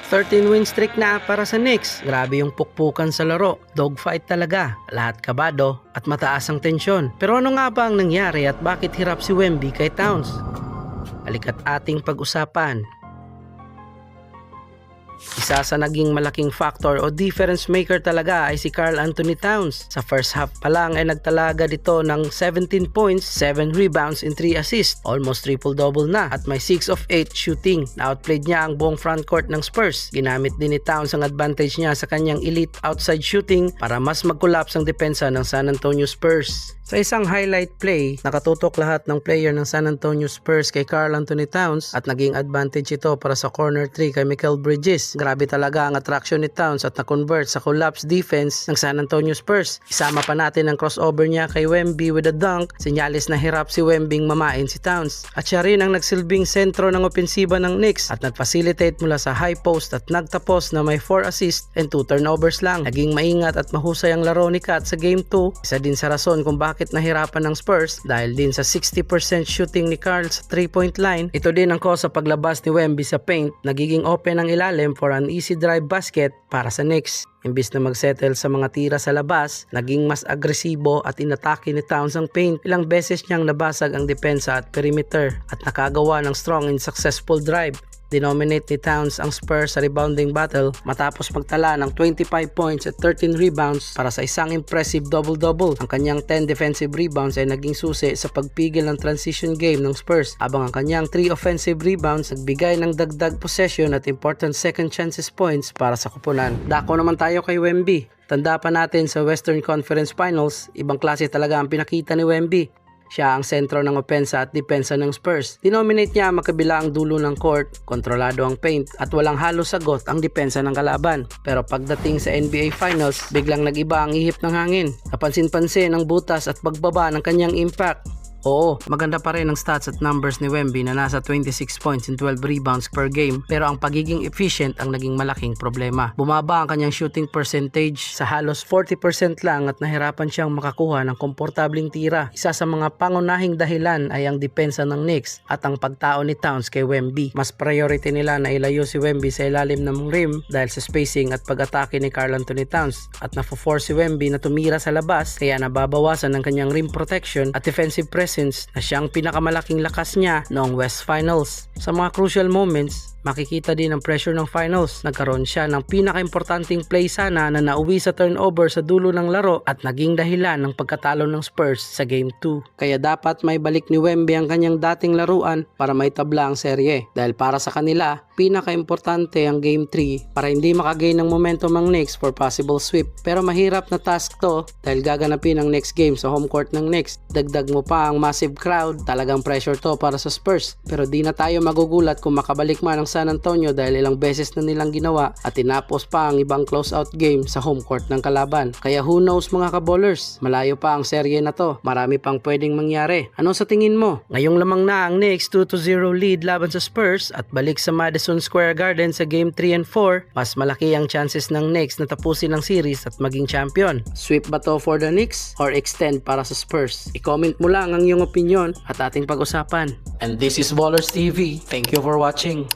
13 win streak na para sa Knicks. Grabe yung pukpukan sa laro. Dogfight talaga. Lahat kabado at mataas ang tensyon. Pero ano nga ba ang nangyari at bakit hirap si Wemby kay Towns? Halika't ating pag-usapan. Isa sa naging malaking factor o difference maker talaga ay si Karl Anthony Towns. Sa first half pa lang ay nagtalaga dito ng 17 points, 7 rebounds and 3 assists. Almost triple-double na at may 6 of 8 shooting. Na-outplayed niya ang buong frontcourt ng Spurs. Ginamit din ni Towns ang advantage niya sa kanyang elite outside shooting para mas mag-collapse ang depensa ng San Antonio Spurs. Sa isang highlight play, nakatutok lahat ng player ng San Antonio Spurs kay Karl Anthony Towns at naging advantage ito para sa corner 3 kay Mikal Bridges. Grabe talaga ang attraction ni Towns at na-convert sa collapse defense ng San Antonio Spurs. Isama pa natin ang crossover niya kay Wemby with a dunk. Sinyalis na hirap si Wembing mamain si Towns. At siya rin ang nagsilbing sentro ng opensiba ng Knicks at nag-facilitate mula sa high post at nagtapos na may 4 assists and 2 turnovers lang. Naging maingat at mahusay ang laro ni Kat sa Game 2. Isa din sa rason kung bakit nahirapan ng Spurs dahil din sa 60% shooting ni Karl sa 3-point line. Ito din ang cause sa paglabas ni Wemby sa paint. Nagiging open ang ilalim for an easy drive basket para sa Knicks. Imbis na magsettle sa mga tira sa labas, naging mas agresibo at inatake ni Towns ang paint. Ilang beses niyang nabasag ang depensa at perimeter at nakagawa ng strong and successful drive. Dinominate ni Towns ang Spurs sa rebounding battle matapos magtala ng 25 points at 13 rebounds para sa isang impressive double-double. Ang kanyang 10 defensive rebounds ay naging susi sa pagpigil ng transition game ng Spurs, habang ang kanyang 3 offensive rebounds nagbigay ng dagdag possession at important second chances points para sa kupunan. Dako naman tayo kay Wemby. Tanda pa natin sa Western Conference Finals, ibang klase talaga ang pinakita ni Wemby. Siya ang sentro ng opensa at depensa ng Spurs. Dinominate niya magkabila ang dulo ng court, kontrolado ang paint at walang halos sagot ang depensa ng kalaban. Pero pagdating sa NBA Finals, biglang nag-iba ang ihip ng hangin. Kapansin-pansin ang butas at pagbaba ng kanyang impact. Oo, maganda pa rin ang stats at numbers ni Wemby na nasa 26 points and 12 rebounds per game, pero ang pagiging efficient ang naging malaking problema. Bumaba ang kanyang shooting percentage sa halos 40% lang at nahirapan siyang makakuha ng komportabling tira. Isa sa mga pangunahing dahilan ay ang depensa ng Knicks at ang pagtao ni Towns kay Wemby. Mas priority nila na ilayo si Wemby sa ilalim ng rim dahil sa spacing at pag-atake ni Karl Anthony Towns, at na-force si Wemby na tumira sa labas kaya nababawasan ang kanyang rim protection at defensive presence na siyang pinakamalaking lakas niya noong West Finals. Sa mga crucial moments, makikita din ang pressure ng finals. Nagkaroon siya ng pinakaimportanteng play sana na nauwi sa turnover sa dulo ng laro at naging dahilan ng pagkatalo ng Spurs sa Game 2. Kaya dapat may balik ni Wemby ang kanyang dating laruan para maitabla ang serye. Dahil para sa kanila, pinakaimportante ang Game 3 para hindi makagain ng momentum ang Knicks for possible sweep. Pero mahirap na task to dahil gaganapin ang next game sa home court ng Knicks. Dagdag mo pa ang massive crowd, talagang pressure to para sa Spurs. Pero di na tayo magugulat kung makabalik man ang San Antonio dahil ilang beses na nilang ginawa at tinapos pa ang ibang close-out game sa home court ng kalaban. Kaya who knows mga kaballers, malayo pa ang serye na to. Marami pang pwedeng mangyari. Ano sa tingin mo? Ngayong lamang na ang Knicks 2-0 lead laban sa Spurs at balik sa Madison Square Garden sa Game 3 and 4, mas malaki ang chances ng Knicks na tapusin ang series at maging champion. Sweep ba to for the Knicks or extend para sa Spurs? I-comment mo lang ang iyong opinion at ating pag-usapan. And this is Ballers TV. Thank you for watching.